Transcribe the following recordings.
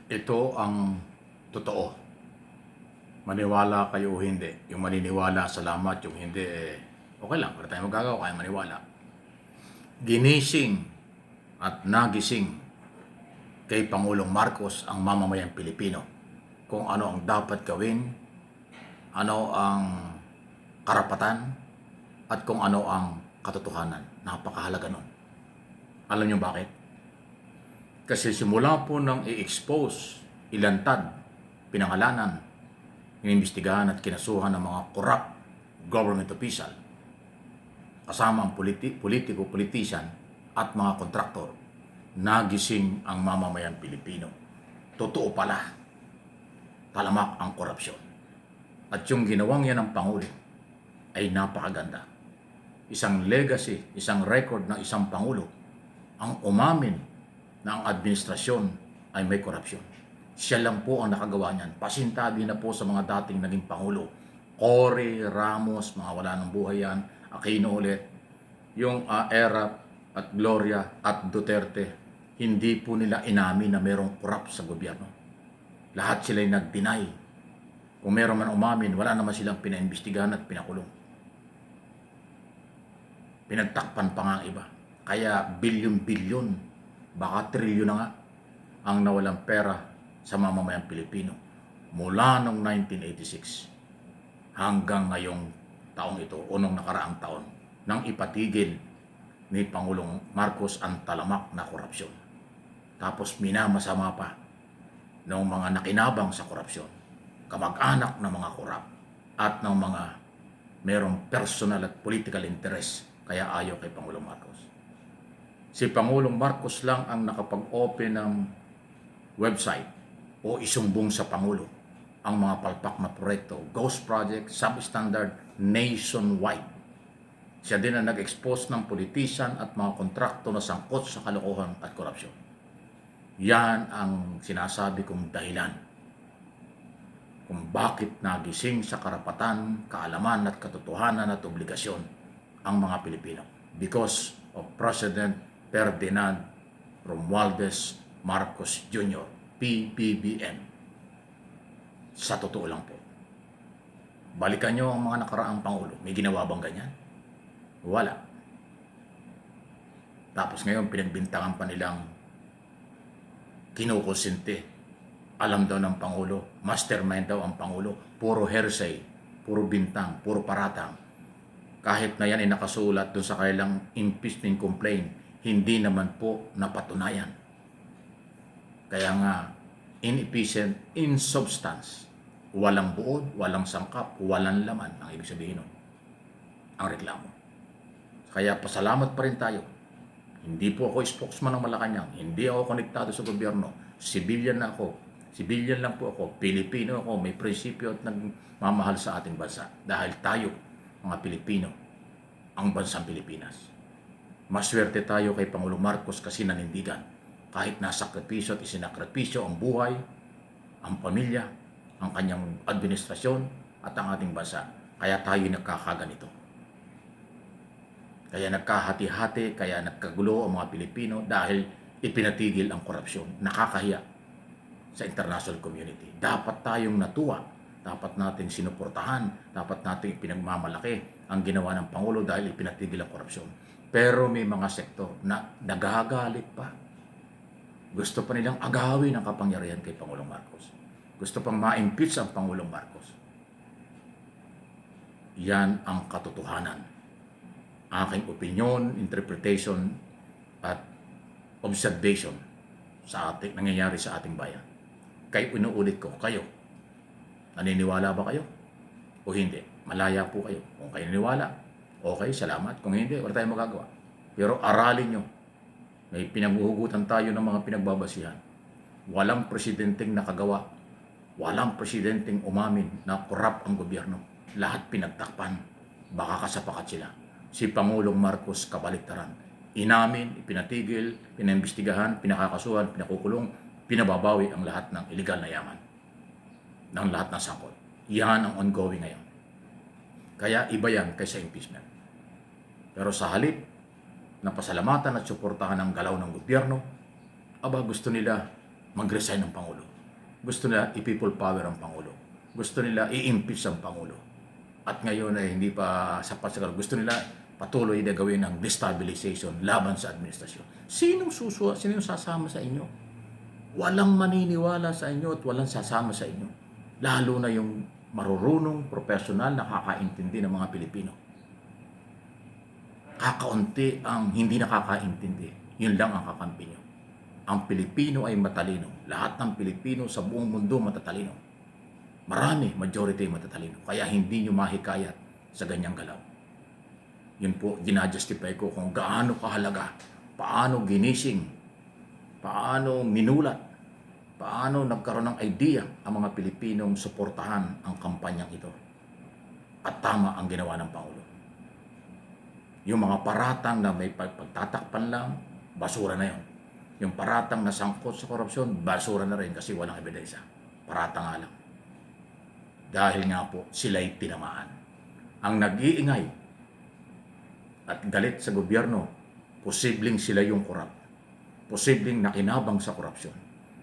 Ito ang totoo. Maniwala kayo o hindi. Yung maniniwala, salamat. Yung hindi, okay lang. Wala tayong magagawa, kaya maniwala. Ginising at nagising kay Pangulong Marcos ang mamamayang Pilipino kung ano ang dapat gawin, ano ang karapatan, at kung ano ang katotohanan. Napakahalaga nun. Alam niyo bakit? Kasi simula po nang i-expose, ilantad, pinangalanan, inimbestigahan at kinasuhan ng mga corrupt government official, kasama ang politiko, politician at mga kontraktor, nagising ang mamamayang Pilipino. Totoo pala, talamak ang korupsyon. At yung ginawang yan ng Pangulo ay napakaganda. Isang legacy, isang record ng isang Pangulo ang umamin na ang administrasyon ay may korupsyon. Siya lang po ang nakagawa niyan. Pasintabi na po sa mga dating naging Pangulo. Cory, Ramos, mga wala ng buhay yan, Aquino ulit, yung Erap at Gloria at Duterte, hindi po nila inamin na merong corrupt sa gobyerno. Lahat sila'y nag-deny. Kung meron man umamin, wala naman silang pinaimbestigahan at pinakulong. Pinagtakpan pa nga ang iba. Kaya bilyon-bilyon, baka trilyon na nga ang nawalang pera sa mamamayang Pilipino mula noong 1986 hanggang ngayong taong ito o noong nakaraang taon nang ipatigil ni Pangulong Marcos ang talamak na korupsyon. Tapos minamasama pa ng mga nakinabang sa korupsyon, kamag-anak ng mga korap at ng mga merong personal at political interest kaya ayaw kay Pangulong Marcos. Si Pangulong Marcos lang ang nakapag-open ng website o isumbong sa Pangulo ang mga palpak na proyekto, ghost project, substandard, nationwide. Siya din ang nag-expose ng politician at mga kontrakto na sangkot sa kalokohan at korupsyon. Yan ang sinasabi kong dahilan kung bakit nagising sa karapatan, kaalaman at katotohanan at obligasyon ang mga Pilipino. Because of President Ferdinand Romualdez Marcos Jr., PBBM. Sa totoo lang po. Balikan nyo ang mga nakaraang Pangulo. May ginawa bang ganyan? Wala. Tapos ngayon pinagbintangan pa nilang kinukonsinti. Alam daw ng Pangulo, mastermind daw ang Pangulo. Puro hearsay, puro bintang, puro paratang. Kahit na yan ay nakasulat doon sa kanilang impeachment complaint, hindi naman po napatunayan. Kaya nga, inefficient in substance. Walang buod, walang sangkap, walang laman. Ang ibig sabihin nun, ang reklamo. Kaya pasalamat pa rin tayo. Hindi po ako spokesman ng Malacanang. Hindi ako konektado sa gobyerno. Civilian na ako. Civilian lang po ako. Pilipino ako. May prinsipyo at nagmamahal sa ating bansa. Dahil tayo, mga Pilipino, ang bansang Pilipinas. Maswerte tayo kay Pangulong Marcos kasi nanindigan. Kahit nasakripisyo at isinakripisyo ang buhay, ang pamilya, ang kanyang administrasyon at ang ating bansa. Kaya tayo nagkakaganito. Kaya nagkahati-hati, kaya nagkagulo ang mga Pilipino dahil ipinatigil ang korupsyon. Nakakahiya sa international community. Dapat tayong natuwa. Dapat nating sinuportahan. Dapat nating pinagmamalaki ang ginawa ng Pangulo dahil ipinatigil ang korupsyon. Pero may mga sektor na nagagalit pa. Gusto pa nilang agawin ang kapangyarihan kay Pangulong Marcos. Gusto pang ma-impeach ang Pangulong Marcos. Yan ang katotohanan. Aking opinion, interpretation, at observation sa ating nangyayari sa ating bayan. Kaya inuulit ko, kayo, naniniwala ba kayo? O hindi? Malaya po kayo. Kung kayo naniniwala, okay, salamat. Kung hindi, wala tayong magagawa. Pero aralin nyo, may pinaghuhugutan tayo ng mga pinagbabasihan. Walang presidenteng nakagawa. Walang presidenteng umamin na korap ang gobyerno. Lahat pinagtakpan. Baka kasapakat sila. Si Pangulong Marcos kabaliktaran. Inamin, ipinatigil, pinaimbestigahan, pinakakasuhan, pinakukulong, pinababawi ang lahat ng illegal na yaman. Ng lahat ng sangkot. Yan ang ongoing ngayon. Kaya iba yan kaysa impeachment. Pero sa halip na pasalamatan at suportahan ang galaw ng gobyerno, aba gusto nila mag-resign ng Pangulo. Gusto nila i-people power ang Pangulo. Gusto nila i-impeach ang Pangulo. At ngayon ay hindi pa sapat sa gusto nila patuloy na gawin ng destabilization laban sa administrasyon. Sino sasama sa inyo? Walang maniniwala sa inyo at walang sasama sa inyo. Lalo na yung marurunong, profesional, nakakaintindi ng mga Pilipino. Kakaunti ang hindi nakakaintindi. Yun lang ang kakampi nyo. Ang Pilipino ay matalino. Lahat ng Pilipino sa buong mundo matatalino. Marami, majority matatalino. Kaya hindi nyo mahikayat sa ganyang galaw. Yun po, ginajustify ko kung gaano kahalaga, paano ginising, paano minulat, paano nagkaroon ng idea ang mga Pilipinong suportahan ang kampanyang ito. At tama ang ginawa ng Pangulo. Yung mga paratang na may pagtatakpan lang, basura na yun. Yung paratang na sangkot sa korupsyon, basura na rin kasi walang ebidensya. Paratang nga lang. Dahil nga po, sila'y tinamaan. Ang nag-iingay at galit sa gobyerno, posibleng sila yung korap. Posibleng nakinabang sa korupsyon.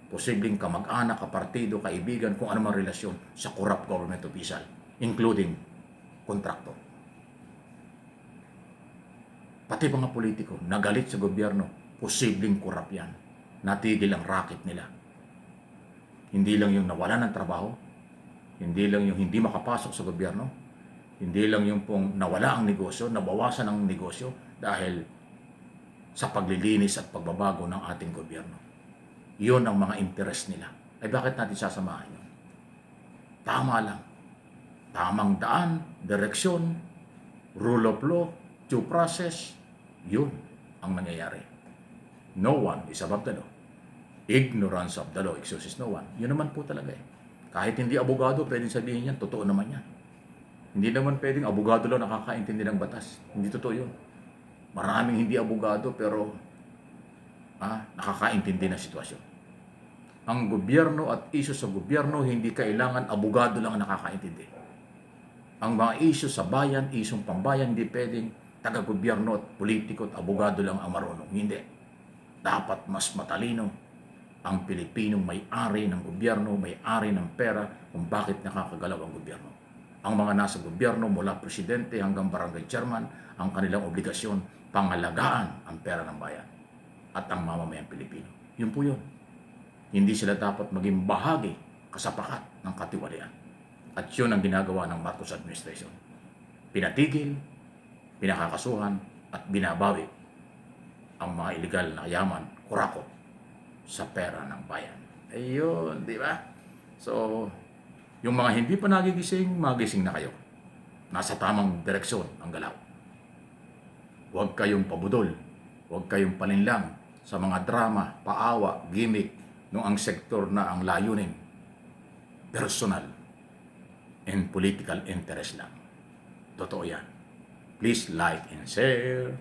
Posibleng kamag-anak, kapartido, kaibigan, kung anumang relasyon sa corrupt government official, including kontraktor. Pati mga politiko, nagalit sa gobyerno, posibleng korap yan. Natigil ang racket nila. Hindi lang yung nawalan ng trabaho, hindi lang yung hindi makapasok sa gobyerno, hindi lang yung pong nawala ang negosyo, nabawasan ang negosyo dahil sa paglilinis at pagbabago ng ating gobyerno. Yun ang mga interest nila. Ay bakit natin sasamahan yun? Tama lang. Tamang daan, direksyon, rule of law, due process, yun ang nangyayari. No one is above the law. Ignorance of the law excuses no one. Yun naman po talaga eh. Kahit hindi abogado, pwedeng sabihin yan, totoo naman yan. Hindi naman pwedeng abogado lang nakakaintindi ng batas. Hindi totoo yun. Maraming hindi abogado pero nakakaintindi ng sitwasyon. Ang gobyerno at isyu sa gobyerno, hindi kailangan abogado lang ang nakakaintindi. Ang mga isyu sa bayan, isyong pambayan, hindi pwedeng taga-gobyerno at politiko at abogado lang ang marunong. Hindi. Dapat mas matalino ang Pilipinong may-ari ng gobyerno, may-ari ng pera kung bakit nakakagalaw ang gobyerno. Ang mga nasa gobyerno mula presidente hanggang barangay chairman, ang kanilang obligasyon, pangalagaan ang pera ng bayan at ang mamamayang Pilipino. Yun po yun. Hindi sila dapat maging bahagi, kasapakat ng katiwalian. At yun ang ginagawa ng Marcos administration. Pinatigil, pinakakasuhan at binabawi ang mga illegal na yaman, kurakot sa pera ng bayan. Ayun, di ba? So, yung mga hindi pa nagigising, magising na kayo. Nasa tamang direksyon ang galaw. Huwag kayong pabudol, huwag kayong palinlang sa mga drama, paawa, gimmick, nung ang sektor na ang layunin, personal and political interest lang. Totoo yan. Please like and share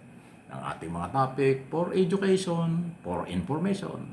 ang ating mga topic for education, for information.